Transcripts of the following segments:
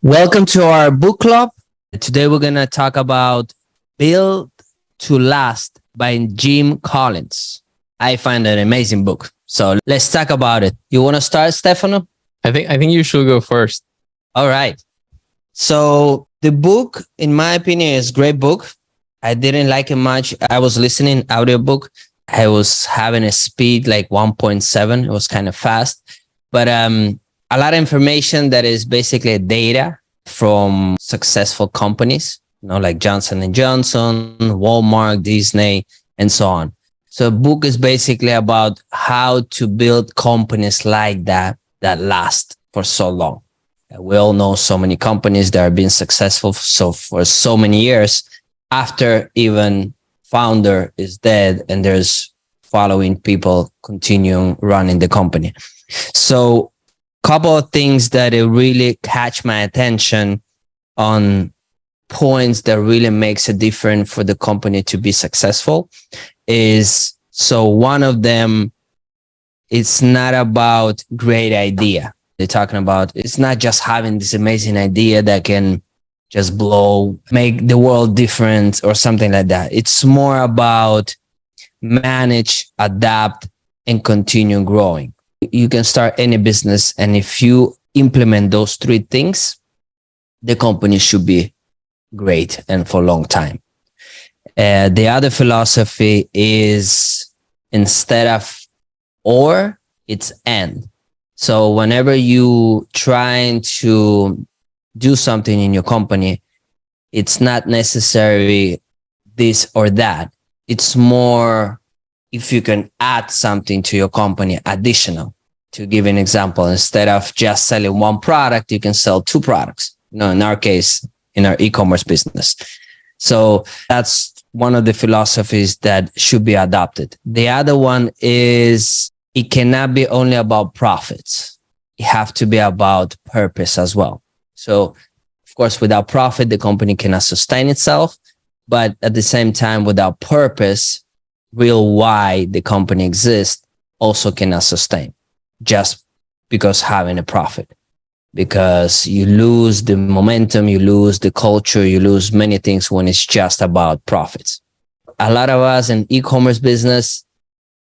Welcome to our book club. Today we're going to talk about Build to Last by Jim Collins. I find it an amazing book. So let's talk about it. You want to start, Stefano? I think you should go first. All right. So the book, in my opinion, is a great book. I didn't like it much. I was listening audiobook. I was having a speed like 1.7. It was kind of fast. But a lot of information that is basically data from successful companies, like Johnson & Johnson, Walmart, Disney, and so on. So the book is basically about how to build companies like that last for so long. We all know so many companies that are being successful for so many years after even founder is dead and there's following people continuing running the company. So couple of things that it really catch my attention on points that really makes a difference for the company to be successful is, so one of them, it's not about great idea. They're talking about, it's not just having this amazing idea that can just make the world different or something like that. It's more about manage, adapt, and continue growing. You can start any business, and if you implement those three things, the company should be great and for a long time. The other philosophy is instead of or, it's and. So whenever you trying to do something in your company, it's not necessarily this or that. It's more if you can add something to your company additional. To give an example, instead of just selling one product, you can sell two products. In our case, in our e-commerce business. So that's one of the philosophies that should be adopted. The other one is it cannot be only about profits. It have to be about purpose as well. So of course, without profit, the company cannot sustain itself. But at the same time, without purpose, real why the company exists also cannot sustain just because having a profit, because you lose the momentum, you lose the culture, you lose many things when it's just about profits. A lot of us in e-commerce business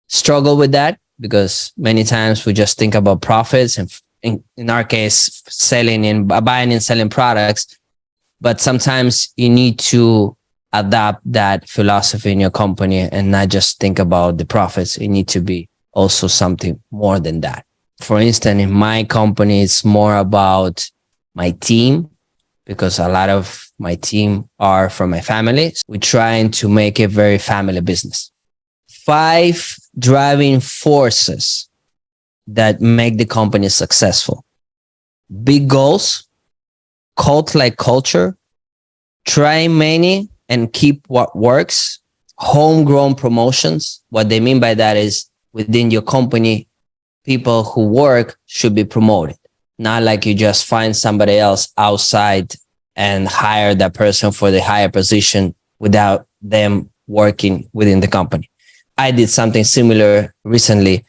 struggle with that because many times we just think about profits and in our case, buying and selling products. But sometimes you need to adapt that philosophy in your company and not just think about the profits. It needs to be also something more than that. For instance, in my company, it's more about my team because a lot of my team are from my family. We're trying to make it very family business. 5 driving forces that make the company successful. Big goals, cult-like culture, try many and keep what works, homegrown promotions. What they mean by that is within your company, people who work should be promoted. Not like you just find somebody else outside and hire that person for the higher position without them working within the company. I did something similar recently.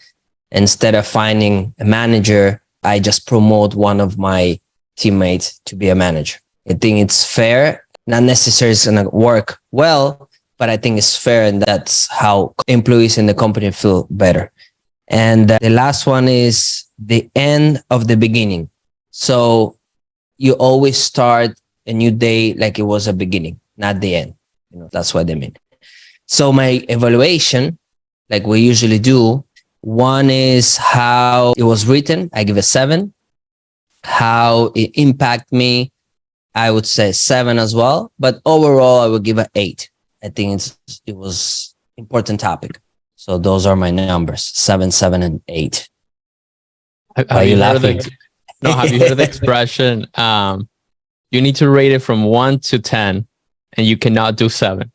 Instead of finding a manager, I just promote one of my teammates to be a manager. I think it's fair. Not necessarily it's going to work well, but I think it's fair, and that's how employees in the company feel better. And the last one is the end of the beginning. So you always start a new day like it was a beginning, not the end. That's what they mean. So my evaluation, like we usually do, one is how it was written. I give a 7. How it impact me, I would say 7 as well. But overall, I would give an 8. I think it was important topic. So those are my numbers: 7, 7, and 8. Have you heard the expression? You need to rate it from 1 to 10, and you cannot do 7.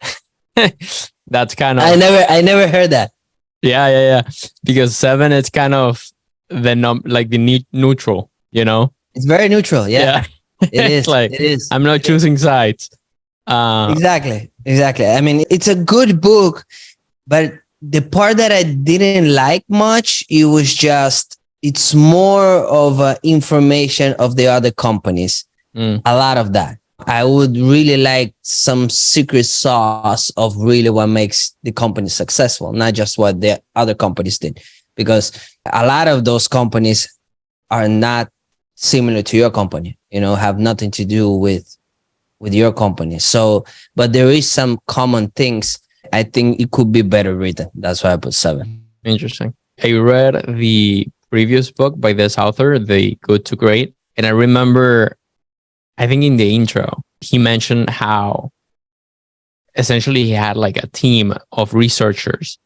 That's kind of. I never heard that. Yeah. Because 7 is kind of the neutral. It's very neutral. Yeah. It is. It is. I'm not choosing sides. Exactly. I mean, it's a good book, but the part that I didn't like much, it's more of information of the other companies. A lot of that. I would really like some secret sauce of really what makes the company successful, not just what the other companies did. Because a lot of those companies are not similar to your company, have nothing to do with your company. So, but there is some common things. I think it could be better written. That's why I put 7. Interesting. I read the previous book by this author, The Good to Great. And I remember, I think in the intro, he mentioned how essentially he had like a team of researchers,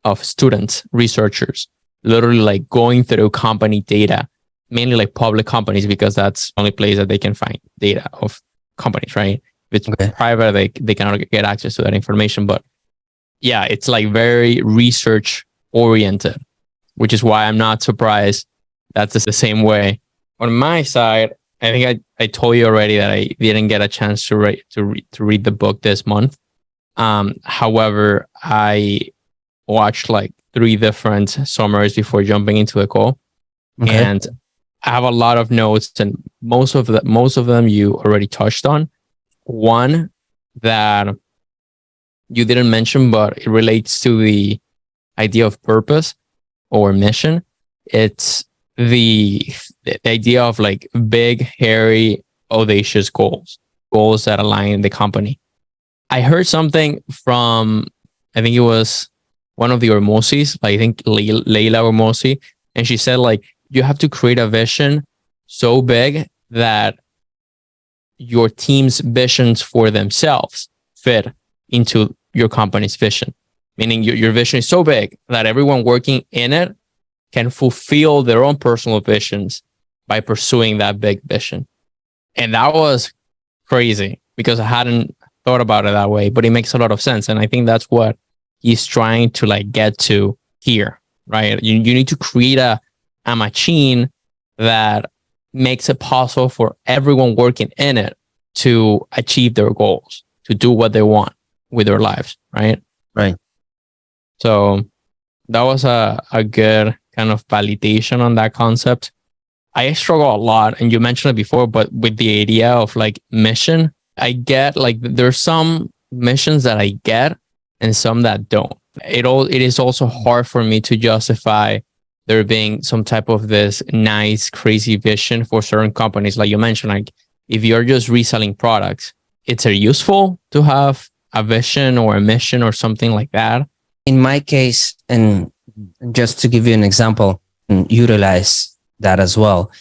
of students, researchers, literally like going through company data, mainly like public companies, because that's the only place that they can find data of companies, right? If it's private, they cannot get access to that information. But yeah, it's like very research oriented, which is why I'm not surprised that's the same way. On my side, I think I told you already that I didn't get a chance to read the book this month. However, I watched like 3 different summaries before jumping into the call, and I have a lot of notes, and most of them you already touched on. One that you didn't mention, but it relates to the idea of purpose or mission. It's the idea of like big, hairy, audacious goals that align the company. I heard something from, I think it was one of the Ormosis, I think Leila Ormosi, and she said like, you have to create a vision so big that your team's visions for themselves fit into your company's vision. Meaning your vision is so big that everyone working in it can fulfill their own personal visions by pursuing that big vision. And that was crazy because I hadn't thought about it that way, but it makes a lot of sense. And I think that's what he's trying to like get to here, right? You need to create a machine that makes it possible for everyone working in it to achieve their goals, to do what they want with their lives, right? Right. So that was a good kind of validation on that concept. I struggle a lot, and you mentioned it before, but with the idea of like mission, I get like there's some missions that I get and some that don't. It is also hard for me to justify there being some type of this nice, crazy vision for certain companies. Like you mentioned, like if you're just reselling products, it's useful to have a vision or a mission or something like that. In my case, and just to give you an example and utilize that as well.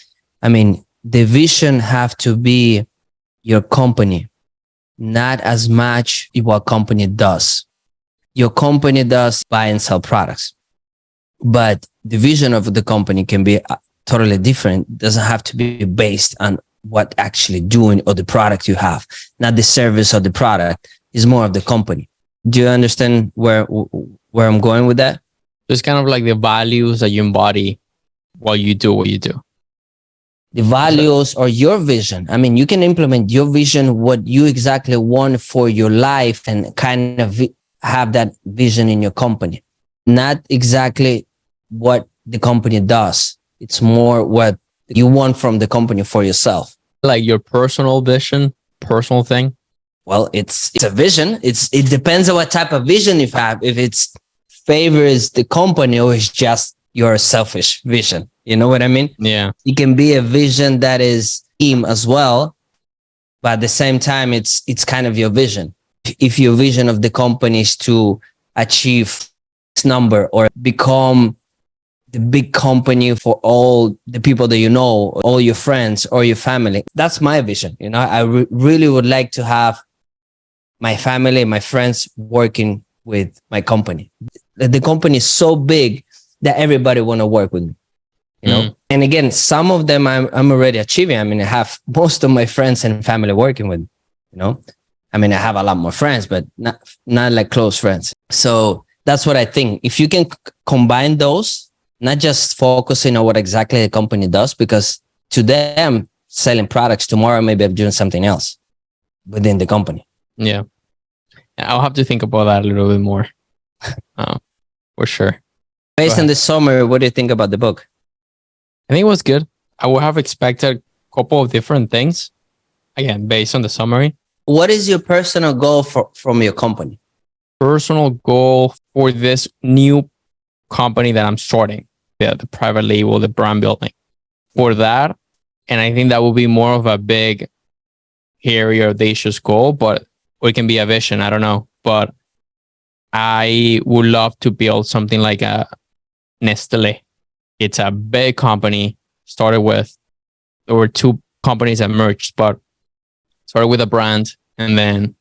I mean, the vision have to be your company, not as much what company does. Your company does buy and sell products, but the vision of the company can be totally different. It doesn't have to be based on what actually doing or the product you have, not the service or the product. Is more of the company. Do you understand where I'm going with that? It's kind of like the values that you embody while you do what you do. The values or your vision. I mean, you can implement your vision, what you exactly want for your life, and kind of have that vision in your company. Not exactly what the company does. It's more what you want from the company for yourself. Like your personal vision, personal thing. Well, it's a vision. It depends on what type of vision you have. If it's favors the company or it's just your selfish vision. You know what I mean? Yeah. It can be a vision that is team as well, but at the same time, it's kind of your vision. If your vision of the company is to achieve this number or become the big company for all the people that you know, all your friends or your family, that's my vision. You know, I really would like to have my family, my friends working with my company. The company is so big that everybody want to work with me, you know? And again, some of them I'm already achieving. I mean, I have most of my friends and family working with me, you know? I mean, I have a lot more friends, but not like close friends. So that's what I think. If you can combine those, not just focusing on what exactly the company does, because today I'm selling products, tomorrow maybe I'm doing something else within the company. Yeah. I'll have to think about that a little bit more. For sure. Based on the summary, what do you think about the book? I think it was good. I would have expected a couple of different things. again, based on the summary. What is your personal goal from your company? Personal goal for this new company that I'm starting, the private label, the brand building. For that, and I think that will be more of a big, hairy, audacious goal, but or it can be a vision. I don't know, but I would love to build something like a Nestle. It's a big company. There were two companies that merged, but started with a brand and then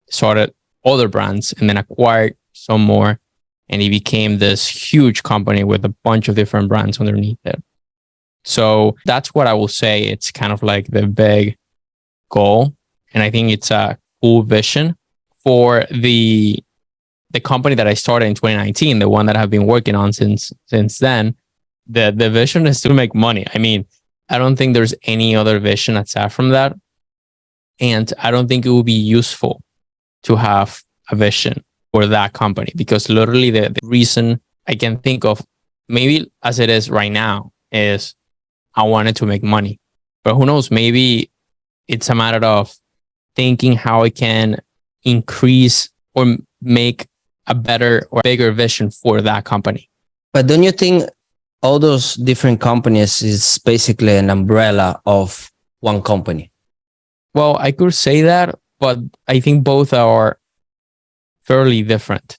started other brands and then acquired some more. And it became this huge company with a bunch of different brands underneath it. So that's what I will say. It's kind of like the big goal. And I think it's a cool vision for the company that I started in 2019, the one that I've been working on since then. The vision is to make money. I mean, I don't think there's any other vision aside from that. And I don't think it will be useful to have a vision for that company, because literally the reason I can think of, maybe as it is right now, is I wanted to make money. But who knows, maybe it's a matter of thinking how I can increase or make a better or bigger vision for that company. But don't you think all those different companies is basically an umbrella of one company? Well, I could say that, but I think both are fairly different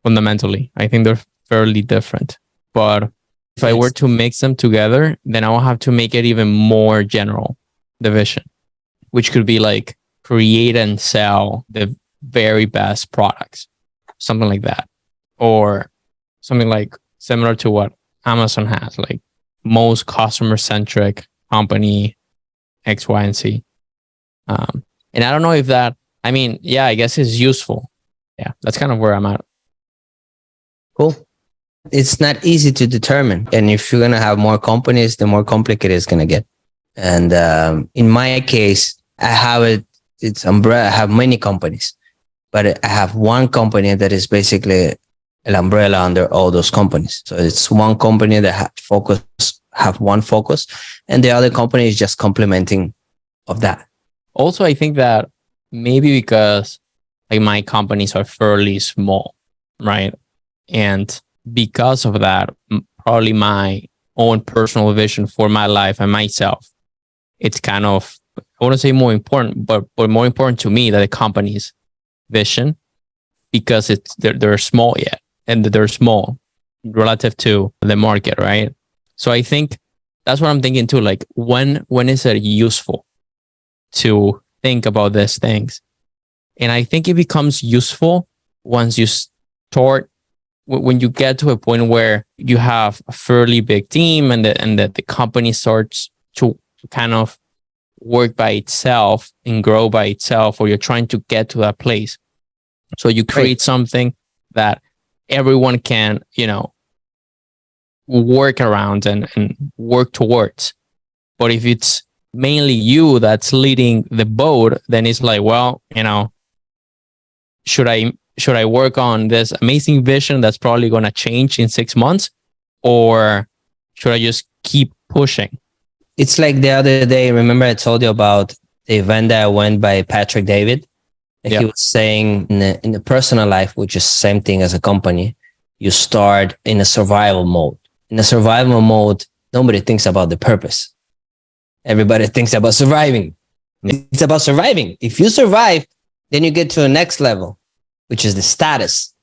fundamentally. I think they're fairly different. But if I were to mix them together, then I will have to make it even more general, the vision, which could be like create and sell the very best products, something like that. Or something like similar to what Amazon has, like most customer centric company X, Y, and Z. And I don't know if that, I mean, yeah, I guess it's useful. Yeah, that's kind of where I'm at. Cool. It's not easy to determine. And if you're going to have more companies, the more complicated it's going to get. And in my case, I have it's umbrella. I have many companies, but I have one company that is basically an umbrella under all those companies. So it's one company that have one focus, and the other company is just complementing of that. Also, I think that maybe because like my companies are fairly small, right? And because of that, probably my own personal vision for my life and myself, it's kind of, I want to say more important, but more important to me that the company's vision, because they're small yet, and they're small relative to the market, right? So I think that's what I'm thinking too. Like when is it useful to think about these things? And I think it becomes useful once you start, when you get to a point where you have a fairly big team and that the company starts to kind of work by itself and grow by itself, or you're trying to get to that place. So you create something that everyone can, work around and work towards. But if it's mainly you that's leading the boat, then it's like, well, should I work on this amazing vision that's probably going to change in 6 months, or should I just keep pushing? It's like the other day, remember I told you about the event that I went by Patrick David? Like he was saying in the personal life, which is the same thing as a company, you start in a survival mode. In a survival mode, nobody thinks about the purpose. Everybody thinks about surviving. It's about surviving. If you survive, then you get to the next level, which is the status.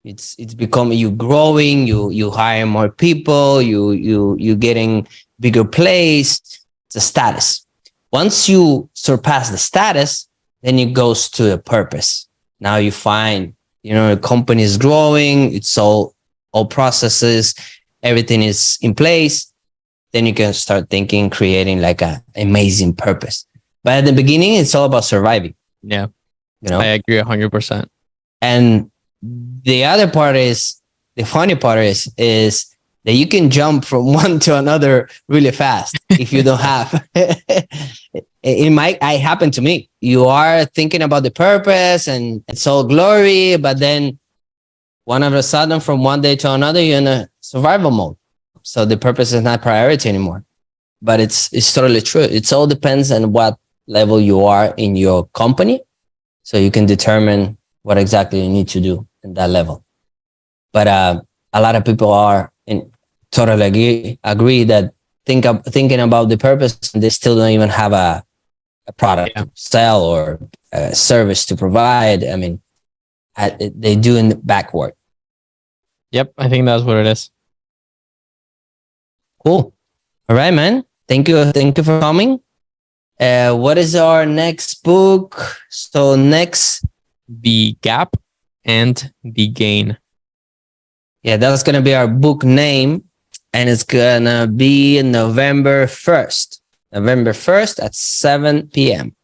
It's becoming, you growing, you hire more people, you getting bigger place. It's a status. Once you surpass the status, then it goes to a purpose. Now you find, the company is growing, it's all processes, everything is in place. Then you can start thinking, creating like an amazing purpose. But at the beginning, it's all about surviving. Yeah. I agree 100%. And the other part is, the funny part is that you can jump from one to another really fast if you don't have. It happened to me. You are thinking about the purpose and it's all glory, but then one of a sudden, from one day to another, you're in a survival mode. So the purpose is not priority anymore. But it's totally true. It all depends on what level you are in your company, so you can determine what exactly you need to do in that level. But a lot of people are totally agree that thinking about the purpose, and they still don't even have a product to sell or a service to provide. I mean, they do in backward. Yep, I think that's what it is. Cool. All right, man. Thank you for coming. What is our next book? So next, The Gap and the Gain. yeah, that's gonna be our book name, and it's gonna be November 1st. November 1st at 7 p.m.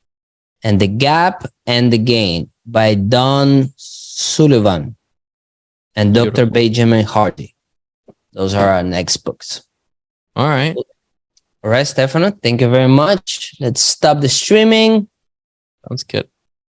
And The Gap and the Gain by Don Sullivan and Dr. Benjamin Hardy. Those are our next books. All right. All right, Stefano. Thank you very much. Let's stop the streaming. Sounds good.